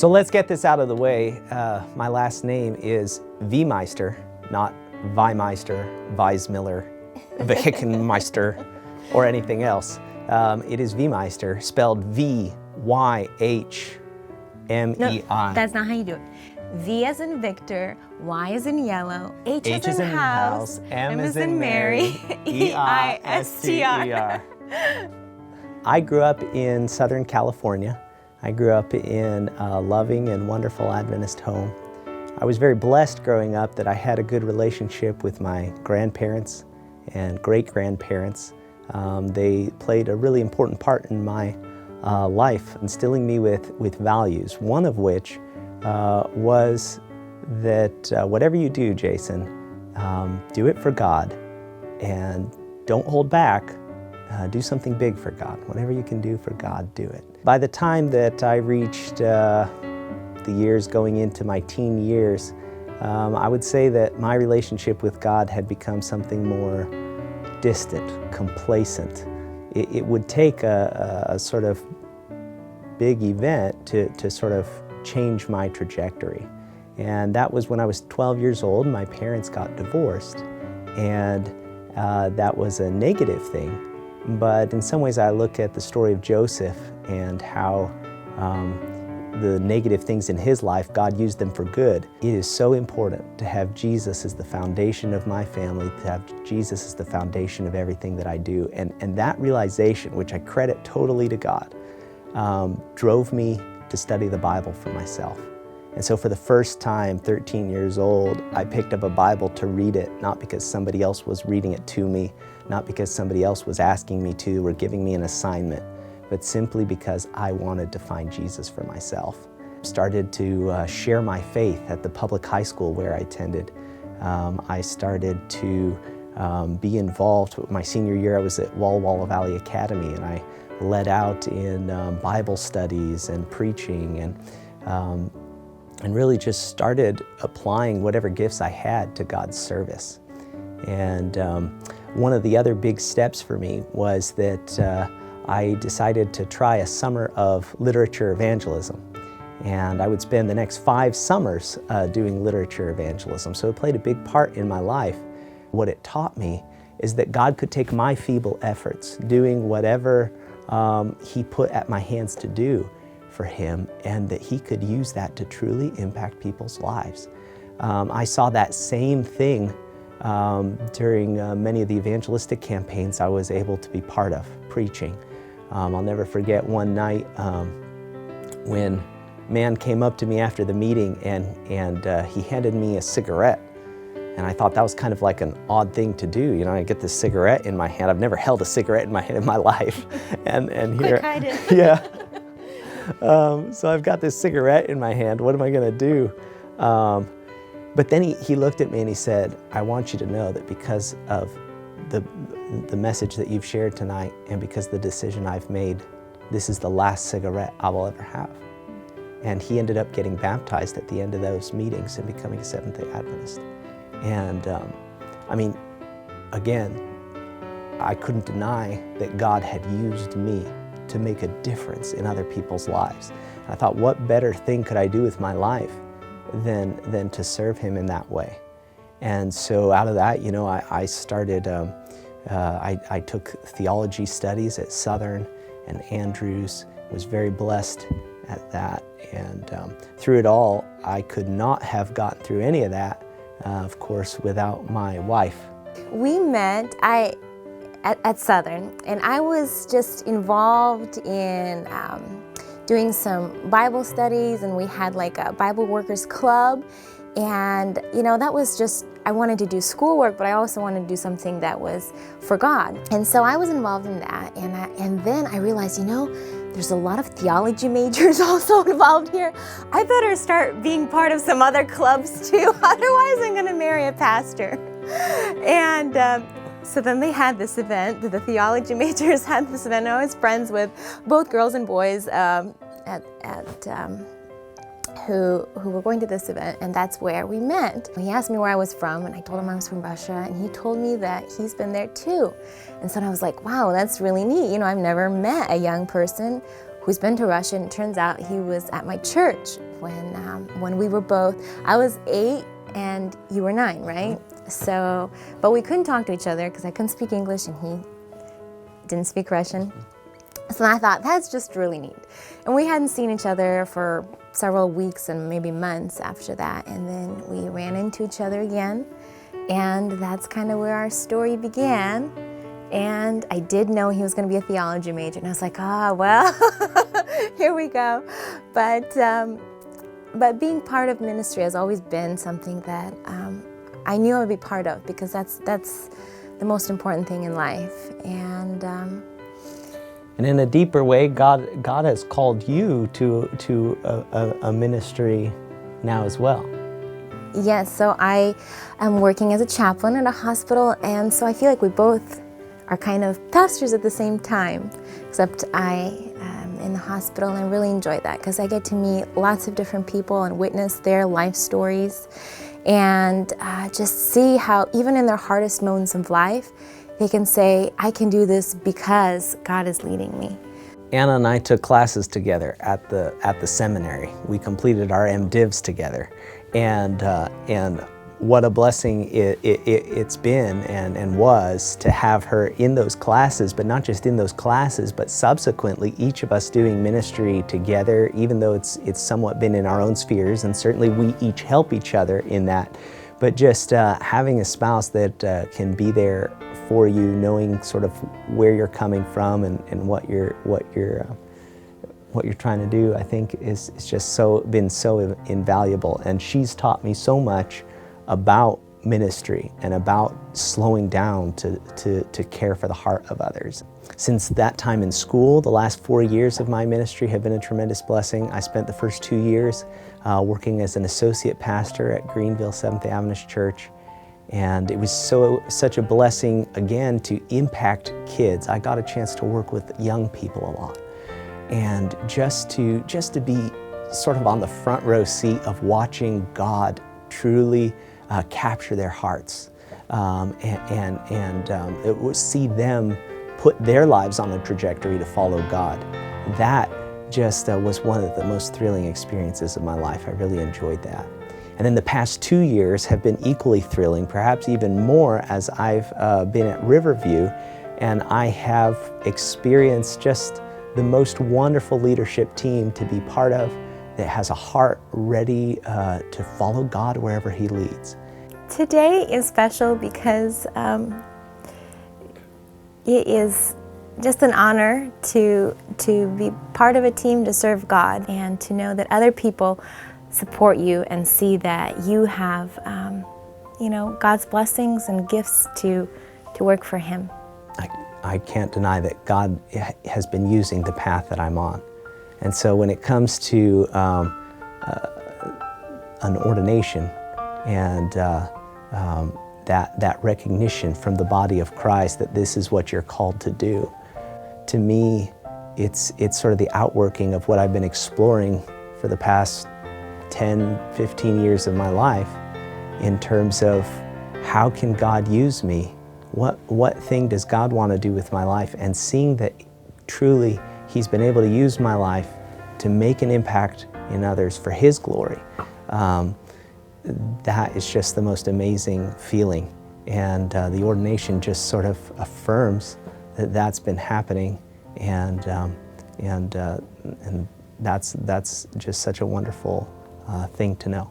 So let's get this out of the way. My last name is Vyhmeister, not Vyhmeister, Weismiller, Vyhmeister, or anything else. It is Vyhmeister, spelled V-Y-H-M-E-I. No, that's not how you do it. V as in Victor, Y as in yellow, H as in house, M as in Mary, E-I-S-T-R. I grew up in Southern California. I grew up in a loving and wonderful Adventist home. I was very blessed growing up that I had a good relationship with my grandparents and great-grandparents. They played a really important part in my life, instilling me with values, one of which was that whatever you do, Jason, do it for God and don't hold back. Do something big for God. Whatever you can do for God, do it. By the time that I reached the years going into my teen years, I would say that my relationship with God had become something more distant, complacent. It would take a sort of big event to sort of change my trajectory. And that was when I was 12 years old. My parents got divorced, and that was a negative thing. But in some ways I look at the story of Joseph and how the negative things in his life, God used them for good. It is so important to have Jesus as the foundation of my family, to have Jesus as the foundation of everything that I do. And that realization, which I credit totally to God, drove me to study the Bible for myself. And so for the first time, 13 years old, I picked up a Bible to read it, not because somebody else was reading it to me, not because somebody else was asking me to or giving me an assignment, but simply because I wanted to find Jesus for myself. Started to share my faith at the public high school where I attended. I started to be involved. My senior year, I was at Walla Walla Valley Academy, and I led out in Bible studies and preaching, and really just started applying whatever gifts I had to God's service. And one of the other big steps for me was that I decided to try a summer of literature evangelism. And I would spend the next 5 summers doing literature evangelism. So it played a big part in my life. What it taught me is that God could take my feeble efforts, doing whatever He put at my hands to do for Him, and that He could use that to truly impact people's lives. I saw that same thing during many of the evangelistic campaigns I was able to be part of, preaching. I'll never forget one night when a man came up to me after the meeting and he handed me a cigarette. And I thought that was kind of like an odd thing to do. You know, I get this cigarette in my hand. I've never held a cigarette in my hand in my life. And here, yeah. So I've got this cigarette in my hand. What am I going to do? But then he looked at me and he said, I want you to know that because of the message that you've shared tonight and because of the decision I've made, this is the last cigarette I will ever have. And he ended up getting baptized at the end of those meetings and becoming a Seventh-day Adventist. And I mean, again, I couldn't deny that God had used me to make a difference in other people's lives. And I thought, what better thing could I do with my life than to serve Him in that way? And so out of that, you know, I started, I took theology studies at Southern and Andrews, was very blessed at that. And through it all, I could not have gotten through any of that, of course, without my wife. We met at Southern, and I was just involved in doing some Bible studies, and we had like a Bible Workers Club. And you know, that was just, I wanted to do schoolwork, but I also wanted to do something that was for God. And so I was involved in that, and then I realized, you know, there's a lot of theology majors also involved here. I better start being part of some other clubs too, otherwise I'm gonna marry a pastor. And so then they had this event, the theology majors had this event, and I was friends with both girls and boys who were going to this event, and that's where we met. He asked me where I was from, and I told him I was from Russia, and he told me that he's been there too. And so I was like, wow, that's really neat. You know, I've never met a young person who's been to Russia, and it turns out he was at my church when we were both, I was 8 and you were 9, right? So, but we couldn't talk to each other because I couldn't speak English and he didn't speak Russian. So I thought, that's just really neat. And we hadn't seen each other for several weeks and maybe months after that. And then we ran into each other again. And that's kind of where our story began. And I did know he was going to be a theology major. And I was like, well, here we go. But being part of ministry has always been something that I knew I would be part of, because that's the most important thing in life. And in a deeper way, God has called you to a ministry now as well. Yes, so I am working as a chaplain at a hospital, and so I feel like we both are kind of pastors at the same time, except I am in the hospital, and I really enjoy that because I get to meet lots of different people and witness their life stories, and just see how even in their hardest moments of life, they can say, I can do this because God is leading me. Anna and I took classes together at the seminary. We completed our MDivs together, and what a blessing it's been and was to have her in those classes, but not just in those classes, but subsequently each of us doing ministry together, even though it's somewhat been in our own spheres, and certainly we each help each other in that. But just having a spouse that can be there for you, knowing sort of where you're coming from and what you're trying to do, I think is just been so invaluable. And she's taught me so much about ministry and about slowing down to care for the heart of others. Since that time in school, the last 4 years of my ministry have been a tremendous blessing. I spent the first 2 years working as an associate pastor at Greenville Seventh-day Adventist Church, and it was such a blessing again to impact kids. I got a chance to work with young people a lot, and just to be sort of on the front row seat of watching God truly capture their hearts, it was see them put their lives on a trajectory to follow God. That just was one of the most thrilling experiences of my life. I really enjoyed that. And then the past 2 years have been equally thrilling, perhaps even more, as I've been at Riverview, and I have experienced just the most wonderful leadership team to be part of that has a heart ready to follow God wherever He leads. Today is special because it is just an honor to be part of a team to serve God, and to know that other people support you and see that you have God's blessings and gifts to work for Him. I can't deny that God has been using the path that I'm on. And so when it comes to an ordination and that recognition from the body of Christ that this is what you're called to do, to me, it's sort of the outworking of what I've been exploring for the past 10, 15 years of my life in terms of how can God use me? What thing does God want to do with my life? And seeing that truly He's been able to use my life to make an impact in others for His glory. That is just the most amazing feeling. And the ordination just sort of affirms that that's been happening, and that's just such a wonderful thing to know.